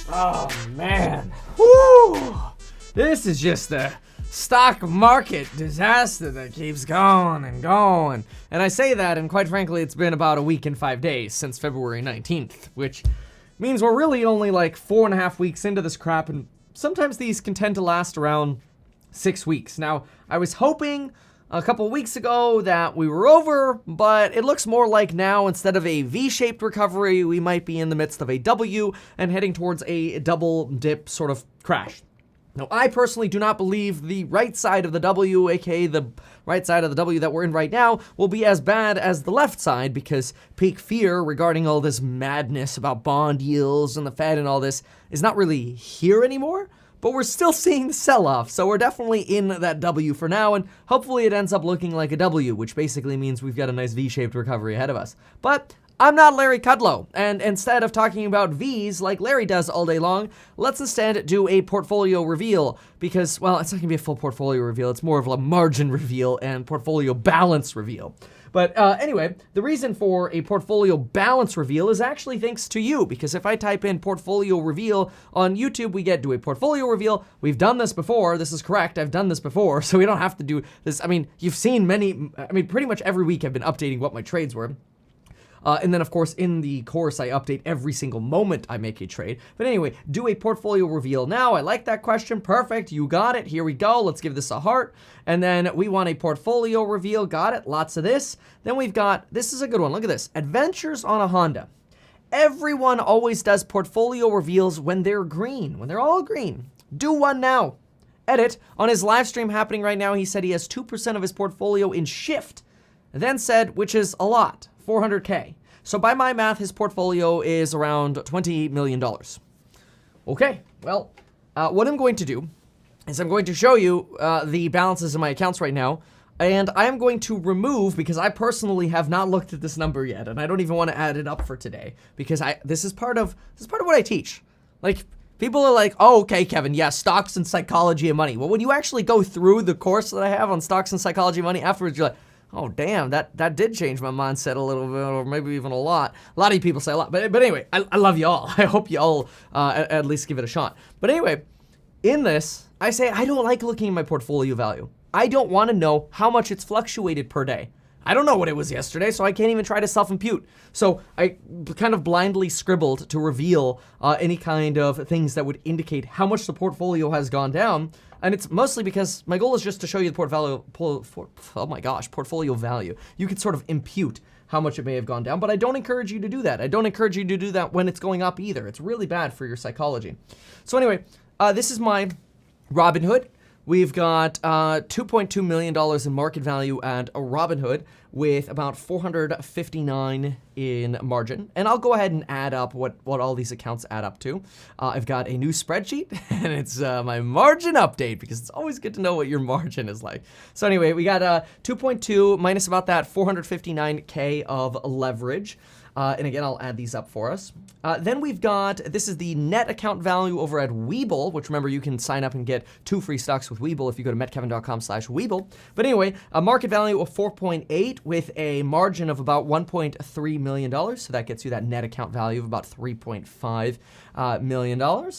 Oh man, woo! This is just a stock market disaster that keeps going and going. And I say that, and quite frankly, it's been about a week and 5 days since February 19th, which means we're really only like 4.5 weeks into this crap, and sometimes these can tend to last around 6 weeks. Now, I was hoping a couple weeks ago that we were over, but it looks more like now, instead of a V-shaped recovery, we might be in the midst of a W and heading towards a double dip sort of crash. Now, I personally do not believe the right side of the W, aka the right side of the W that we're in right now, will be as bad as the left side, because peak fear regarding all this madness about bond yields and the Fed and all this is not really here anymore. But we're still seeing the sell-off, so we're definitely in that W for now, and hopefully it ends up looking like a W, which basically means we've got a nice V-shaped recovery ahead of us. But I'm not Larry Kudlow, and instead of talking about V's like Larry does all day long, let's instead do a portfolio reveal, because, well, it's not gonna be a full portfolio reveal, it's more of a margin reveal and portfolio balance reveal. But anyway, the reason for a portfolio balance reveal is actually thanks to you, because if I type in portfolio reveal on YouTube, we get do a portfolio reveal. We've done this before. This is correct. I've done this before, so we don't have to do this. I mean, you've seen pretty much every week I've been updating what my trades were. And then, of course, in the course, I update every single moment I make a trade. But anyway, do a portfolio reveal now. I like that question. Perfect. You got it. Here we go. Let's give this a heart. And then we want a portfolio reveal. Got it. Lots of this. Then we've got, this is a good one. Look at this. Adventures on a Honda. Everyone always does portfolio reveals when they're green, when they're all green. Do one now. Edit. On his live stream happening right now, he said he has 2% of his portfolio in Shift. Then said, which is a lot. 400K. So by my math, his portfolio is around $20 million. Okay, well, what I'm going to do is I'm going to show you the balances in my accounts right now, and I am going to remove, because I personally have not looked at this number yet, and I don't even want to add it up for today, because this is part of what I teach. Like, people are like, oh, okay, Kevin, yeah, stocks and psychology and money. Well, when you actually go through the course that I have on stocks and psychology and money, afterwards you're like, oh, damn, that did change my mindset a little bit, or maybe even a lot. A lot of you people say a lot. But anyway, I love you all. I hope you all at least give it a shot. But anyway, in this, I say I don't like looking at my portfolio value. I don't want to know how much it's fluctuated per day. I don't know what it was yesterday, so I can't even try to self-impute. So I kind of blindly scribbled to reveal any kind of things that would indicate how much the portfolio has gone down. And it's mostly because my goal is just to show you the portfolio value. You could sort of impute how much it may have gone down, but I don't encourage you to do that. I don't encourage you to do that when it's going up either. It's really bad for your psychology. So anyway, this is my Robinhood. We've got $2.2 million in market value at Robinhood with about 459 in margin. And I'll go ahead and add up what all these accounts add up to. I've got a new spreadsheet, and it's my margin update, because it's always good to know what your margin is like. So anyway, we got 2.2 minus about that 459K of leverage. And again, I'll add these up for us. Then we've got, this is the net account value over at Webull, which remember you can sign up and get 2 free stocks with Webull if you go to metkevin.com/Webull. But anyway, a market value of 4.8 with a margin of about $1.3 million. So that gets you that net account value of about $3.5 million.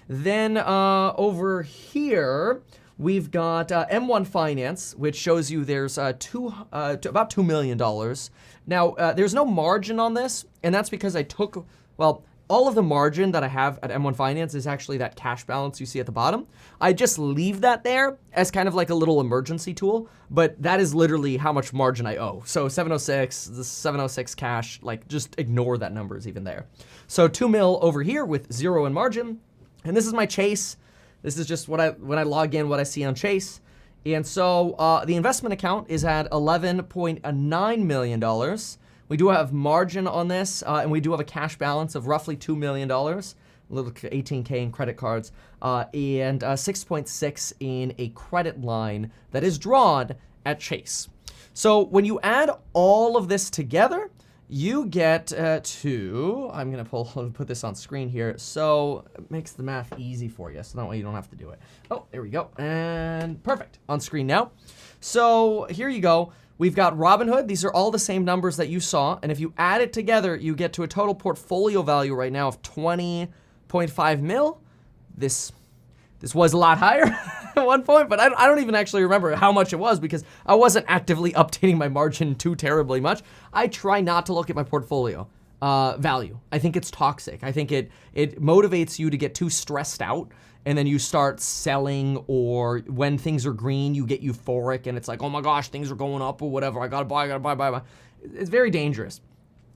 Then over here, we've got M1 Finance, which shows you there's about $2 million. Now, there's no margin on this, and that's because I took, well, all of the margin that I have at M1 Finance is actually that cash balance you see at the bottom. I just leave that there as kind of like a little emergency tool, but that is literally how much margin I owe. So 706, the 706 cash, like just ignore that number is even there. So 2 mil over here with 0 in margin, and this is my Chase. This is just when I log in, what I see on Chase. And so the investment account is at $11.9 million. We do have margin on this, and we do have a cash balance of roughly $2 million, a little $18K in credit cards, and 6.6 in a credit line that is drawn at Chase. So when you add all of this together, you get to, I'm going to put this on screen here, so it makes the math easy for you, so that way you don't have to do it. Oh, there we go, and perfect, on screen now. So here you go. We've got Robinhood. These are all the same numbers that you saw, and if you add it together, you get to a total portfolio value right now of $20 0.5 mil. This was a lot higher at one point, but I don't even actually remember how much it was because I wasn't actively updating my margin too terribly much. I try not to look at my portfolio value. I think it's toxic. I think it motivates you to get too stressed out, and then you start selling, or when things are green, you get euphoric, and it's like, oh my gosh, things are going up or whatever. I gotta buy. It's very dangerous.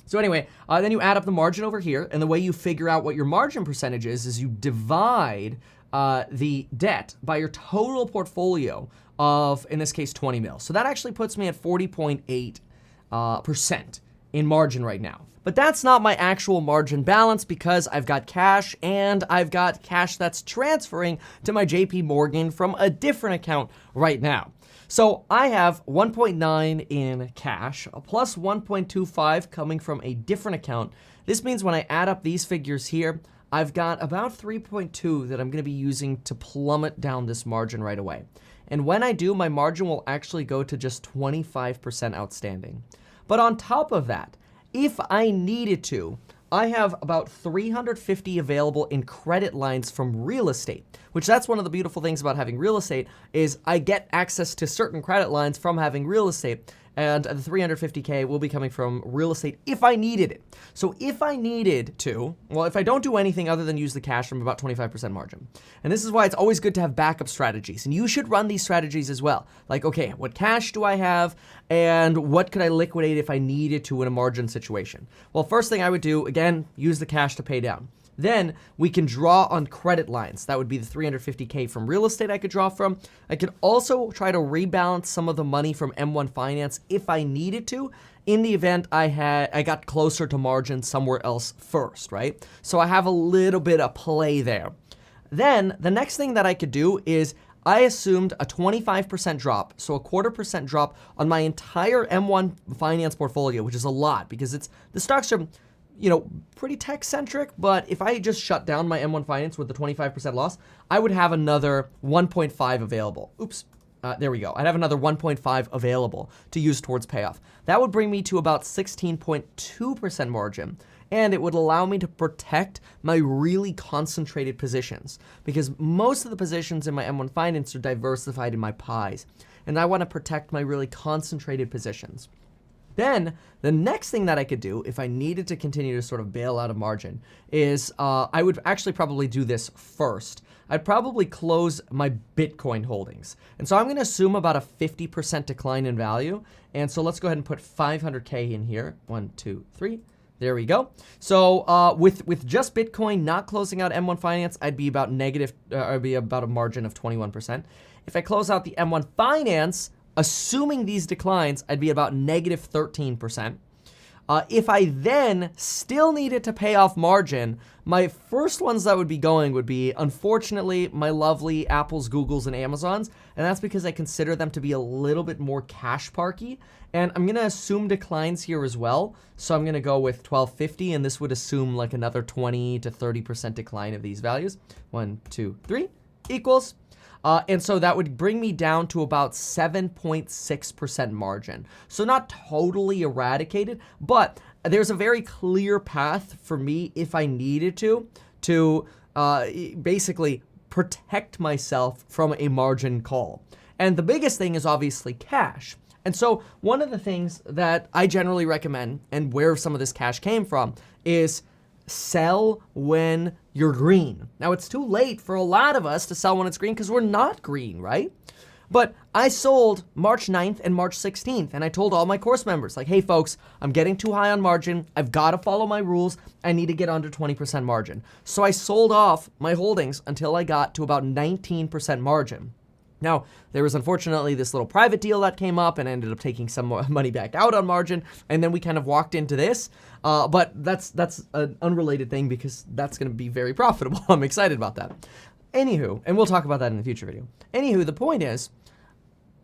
So anyway, then you add up the margin over here, and the way you figure out what your margin percentage is you divide the debt by your total portfolio of, in this case, 20 mil. So that actually puts me at 40.8% in margin right now. But that's not my actual margin balance because I've got cash, and I've got cash that's transferring to my JP Morgan from a different account right now. So I have 1.9 in cash plus 1.25 coming from a different account. This means when I add up these figures here, I've got about 3.2 that I'm going to be using to plummet down this margin right away. And when I do, my margin will actually go to just 25% outstanding. But on top of that, if I needed to, I have about 350 available in credit lines from real estate, which that's one of the beautiful things about having real estate is I get access to certain credit lines from having real estate, and the 350K will be coming from real estate if I needed it. So if I needed to, well, if I don't do anything other than use the cash from about 25% margin. And this is why it's always good to have backup strategies. And you should run these strategies as well. Like, okay, what cash do I have? And what could I liquidate if I needed to in a margin situation? Well, first thing I would do, again, use the cash to pay down. Then we can draw on credit lines. That would be the 350K from real estate I could draw from. I could also try to rebalance some of the money from M1 Finance if I needed to, in the event I got closer to margin somewhere else first, right? So I have a little bit of play there. Then the next thing that I could do is I assumed a 25% drop, so a 0.25% drop on my entire M1 Finance portfolio, which is a lot because the stocks are, pretty tech-centric, but if I just shut down my M1 Finance with the 25% loss, I would have another 1.5 available. Oops, there we go. I'd have another 1.5 available to use towards payoff. That would bring me to about 16.2% margin, and it would allow me to protect my really concentrated positions because most of the positions in my M1 Finance are diversified in my pies, and I want to protect my really concentrated positions. Then the next thing that I could do if I needed to continue to sort of bail out a margin is I would actually probably do this first. I'd probably close my Bitcoin holdings. And so I'm going to assume about a 50% decline in value. And so let's go ahead and put 500K in here. 1, 2, 3. There we go. So with just Bitcoin not closing out M1 Finance, I'd be about a margin of 21%. If I close out the M1 Finance, assuming these declines, I'd be about negative 13%. If I then still needed to pay off margin, my first ones that would be going would be, unfortunately, my lovely Apples, Googles, and Amazons, and that's because I consider them to be a little bit more cash parky, and I'm going to assume declines here as well, so I'm going to go with 1250, and this would assume like another 20 to 30% decline of these values. 1, 2, 3 equals. And so that would bring me down to about 7.6% margin. So not totally eradicated, but there's a very clear path for me if I needed to basically protect myself from a margin call. And the biggest thing is obviously cash. And so one of the things that I generally recommend, and where some of this cash came from, is sell when you're green. Now, it's too late for a lot of us to sell when it's green because we're not green, right? But I sold March 9th and March 16th, and I told all my course members, like, hey, folks, I'm getting too high on margin. I've got to follow my rules. I need to get under 20% margin. So I sold off my holdings until I got to about 19% margin. Now, there was unfortunately this little private deal that came up and I ended up taking some more money back out on margin, and then we kind of walked into this, but that's an unrelated thing because that's going to be very profitable. I'm excited about that. Anywho, and we'll talk about that in a future video. Anywho, the point is,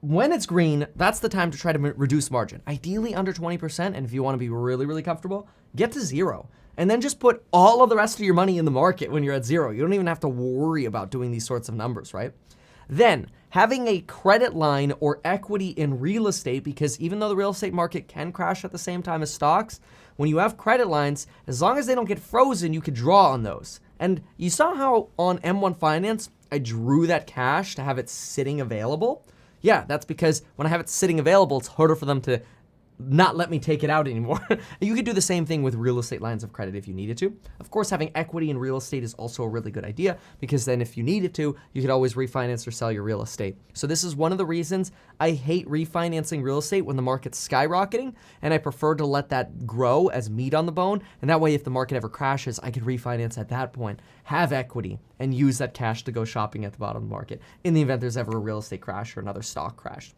when it's green, that's the time to try to reduce margin. Ideally under 20%, and if you want to be really, really comfortable, get to 0. And then just put all of the rest of your money in the market when you're at 0. You don't even have to worry about doing these sorts of numbers, right? Then, having a credit line or equity in real estate, because even though the real estate market can crash at the same time as stocks, when you have credit lines, as long as they don't get frozen, you could draw on those. And you saw how on M1 Finance, I drew that cash to have it sitting available? Yeah, that's because when I have it sitting available, it's harder for them to not let me take it out anymore. You could do the same thing with real estate lines of credit if you needed to. Of course, having equity in real estate is also a really good idea because then if you needed to, you could always refinance or sell your real estate. So this is one of the reasons I hate refinancing real estate when the market's skyrocketing, and I prefer to let that grow as meat on the bone. And that way, if the market ever crashes, I could refinance at that point, have equity, and use that cash to go shopping at the bottom of the market in the event there's ever a real estate crash or another stock crash.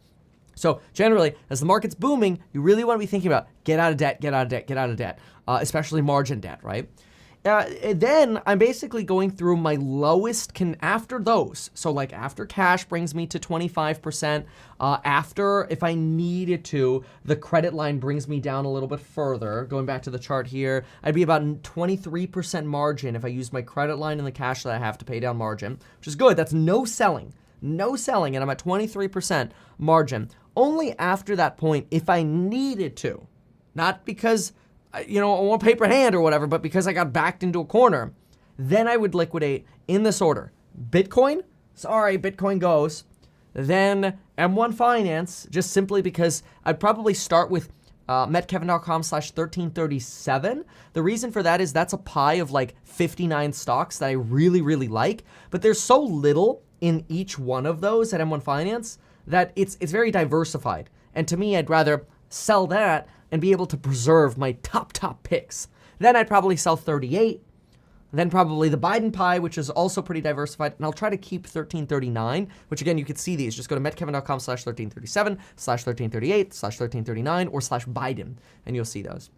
So generally, as the market's booming, you really want to be thinking about get out of debt, get out of debt, get out of debt, especially margin debt, right? Then I'm basically going through my lowest after those. So like after cash brings me to 25%, after if I needed to, the credit line brings me down a little bit further. Going back to the chart here, I'd be about 23% margin if I use my credit line and the cash that I have to pay down margin, which is good. That's no selling. No selling, and I'm at 23% margin. Only after that point, if I needed to, not because, I want paper hand or whatever, but because I got backed into a corner, then I would liquidate in this order. Bitcoin, sorry, Bitcoin goes. Then M1 Finance, just simply because I'd probably start with metkevin.com/1337. The reason for that is that's a pie of like 59 stocks that I really, really like, but there's so little in each one of those at M1 Finance that it's very diversified. And to me, I'd rather sell that and be able to preserve my top picks. Then I'd probably sell 38, then probably the Biden pie, which is also pretty diversified, and I'll try to keep 1339, which again, you can see these. Just go to metkevin.com/1337, /1338, /1339, or /Biden, and you'll see those.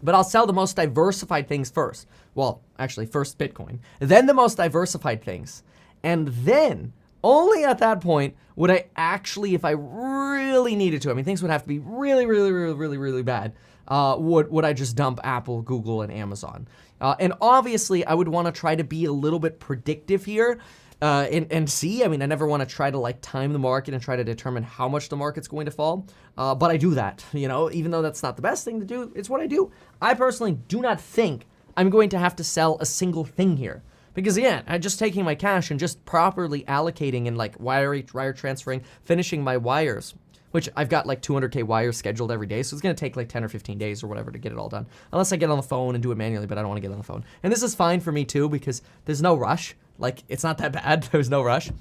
But I'll sell the most diversified things first. Well, actually, first Bitcoin, then the most diversified things. And then, only at that point, would I actually, if I really needed to, things would have to be really, really, really, really, really bad, would I just dump Apple, Google, and Amazon? And obviously, I would want to try to be a little bit predictive here and see. I never want to try to like time the market and try to determine how much the market's going to fall. But I do that, even though that's not the best thing to do, it's what I do. I personally do not think I'm going to have to sell a single thing here. Because again, I'm just taking my cash and just properly allocating and like wire transferring, finishing my wires, which I've got like 200K wires scheduled every day. So it's going to take like 10 or 15 days or whatever to get it all done. Unless I get on the phone and do it manually, but I don't want to get on the phone. And this is fine for me too, because there's no rush. Like it's not that bad. There's no rush.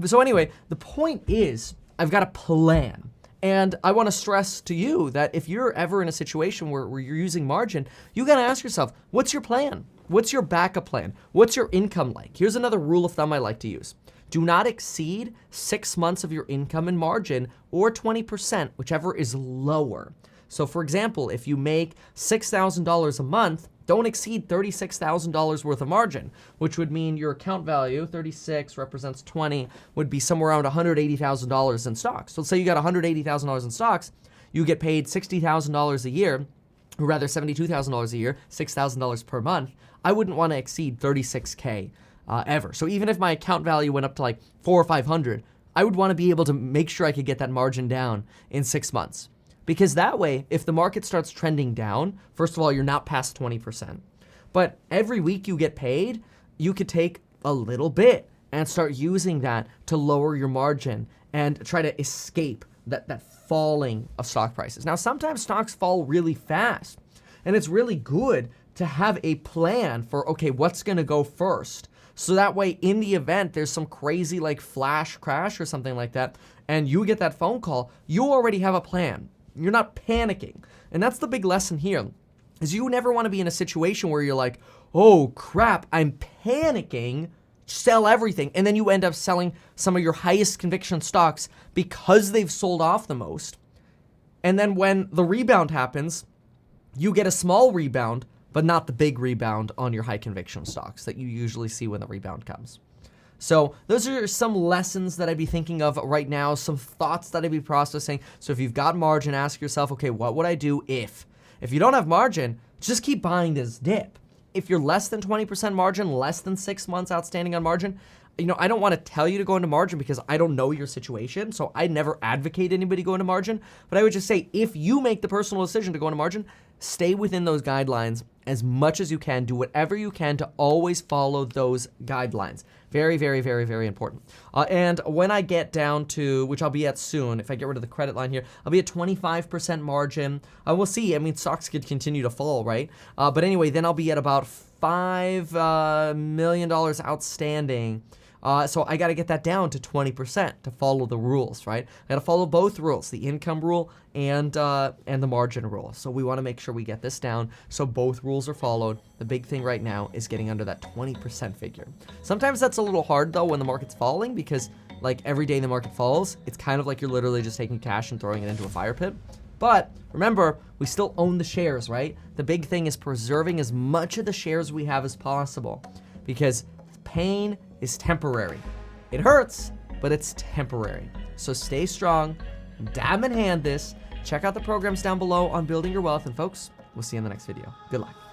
So anyway, the point is I've got a plan. And I want to stress to you that if you're ever in a situation where you're using margin, you got to ask yourself, what's your plan? What's your backup plan? What's your income like? Here's another rule of thumb I like to use. Do not exceed 6 months of your income in margin or 20%, whichever is lower. So for example, if you make $6,000 a month, don't exceed $36,000 worth of margin, which would mean your account value, 36 represents 20, would be somewhere around $180,000 in stocks. So let's say you got $180,000 in stocks, you get paid $60,000 a year, or rather $72,000 a year, $6,000 per month. I wouldn't want to exceed 36K ever. So even if my account value went up to like 400 or 500, I would want to be able to make sure I could get that margin down in 6 months. Because that way, if the market starts trending down, first of all, you're not past 20%. But every week you get paid, you could take a little bit and start using that to lower your margin and try to escape that falling of stock prices. Now, sometimes stocks fall really fast, and it's really good to have a plan for, okay, what's going to go first? So that way, in the event there's some crazy like flash crash or something like that, and you get that phone call, you already have a plan. You're not panicking. And that's the big lesson here, is you never want to be in a situation where you're like, oh crap, I'm panicking, sell everything. And then you end up selling some of your highest conviction stocks because they've sold off the most. And then when the rebound happens, you get a small rebound, but not the big rebound on your high conviction stocks that you usually see when the rebound comes. So those are some lessons that I'd be thinking of right now, some thoughts that I'd be processing. So if you've got margin, ask yourself, okay, what would I do if? If you don't have margin, just keep buying this dip. If you're less than 20% margin, less than 6 months outstanding on margin, I don't want to tell you to go into margin because I don't know your situation. So I never advocate anybody go into margin. But I would just say, if you make the personal decision to go into margin, stay within those guidelines as much as you can. Do whatever you can to always follow those guidelines. Very, very, very, very important. And when I get down to, which I'll be at soon, if I get rid of the credit line here, I'll be at 25% margin. We'll see. I mean, stocks could continue to fall, right? But anyway, then I'll be at about $5 million outstanding. So I got to get that down to 20% to follow the rules, right? I got to follow both rules, the income rule and the margin rule. So we want to make sure we get this down so both rules are followed. The big thing right now is getting under that 20% figure. Sometimes that's a little hard though when the market's falling, because like every day the market falls, it's kind of like you're literally just taking cash and throwing it into a fire pit. But remember, we still own the shares, right? The big thing is preserving as much of the shares we have as possible, because pain is temporary. It hurts, but it's temporary. So stay strong, dab in hand this. Check out the programs down below on building your wealth, and folks, we'll see you in the next video. Good luck.